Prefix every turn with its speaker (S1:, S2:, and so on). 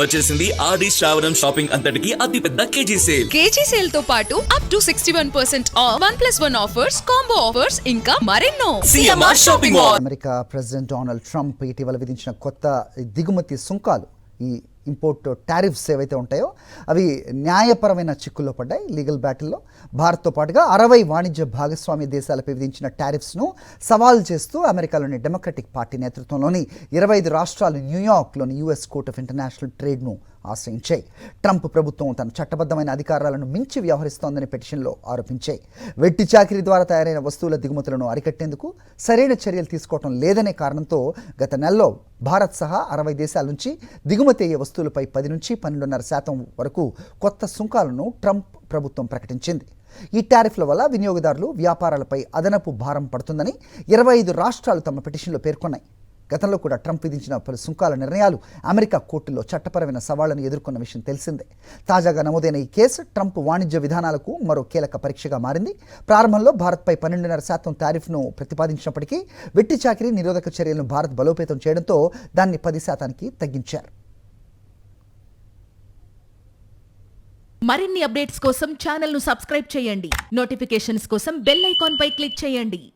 S1: వచ్చేసింది ఆది శ్రావణం షాపింగ్ అంతటికి అతిపెద్ద కేజీ సేల్.
S2: కేజీ సేల్ తో పాటు up to 61% of 1+1 offers, combo offers ఇంకా మరెన్నో.
S1: CMR shopping mall.
S3: America president Donald Trump ఇటీవల విధించిన కొత్త దిగుమతి సుంకాలు, ఈ ఇంపోర్ట్ టారిఫ్స్ ఏవైతే ఉంటాయో అవి న్యాయపరమైన చిక్కుల్లో పడ్డాయి. లీగల్ బ్యాటిల్లో భారత్తో పాటుగా 60 వాణిజ్య భాగస్వామ్య దేశాలపై విధించిన టారిఫ్స్ను సవాల్ చేస్తూ అమెరికాలోని డెమోక్రటిక్ పార్టీ నేతృత్వంలోని 25 రాష్ట్రాలు న్యూయార్క్లోని యుఎస్ కోర్ట్ ఆఫ్ ఇంటర్నేషనల్ ట్రేడ్ను ఆశ్రయించాయి. ట్రంప్ ప్రభుత్వం తన చట్టబద్ధమైన అధికారాలను మించి వ్యవహరిస్తోందని పిటిషన్లో ఆరోపించాయి. వెట్టి చాకిరీ ద్వారా తయారైన వస్తువుల దిగుమతులను అరికట్టేందుకు సరైన చర్యలు తీసుకోవడం లేదనే కారణంతో గత నెలలో భారత్ సహా 60 దేశాల నుంచి దిగుమతి అయ్యే వస్తువులపై 10 నుంచి 12.5% వరకు కొత్త సుంకాలను ట్రంప్ ప్రభుత్వం ప్రకటించింది. ఈ టారిఫ్ల వల్ల వినియోగదారులు, వ్యాపారాలపై అదనపు భారం పడుతుందని 25 రాష్ట్రాలు తమ పిటిషన్లో పేర్కొన్నాయి. గతంలో కూడా ట్రంప్ విధించిన పలు సుంకాల నిర్ణయాలు అమెరికా కోర్టుల్లో చట్టపరమైన సవాళ్లను ఎదుర్కొన్న విషయం తెలిసిందే. తాజాగా నమోదైన ఈ కేసు ట్రంప్ వాణిజ్య విధానాలకు మరో కీలక పరీక్షగా మారింది. ప్రారంభంలో భారత్పై 12.5% టారిఫ్ను ప్రతిపాదించినప్పటికీ వెట్టి చాకిరీ నిరోధక చర్యలను భారత్ బలోపేతం చేయడంతో దాన్ని 10%కి తగ్గించారు.
S4: మరిన్ని అప్డేట్స్ కోసం ఛానల్ ను సబ్స్క్రైబ్ చేయండి. నోటిఫికేషన్స్ కోసం బెల్ ఐకాన్ పై క్లిక్ చేయండి.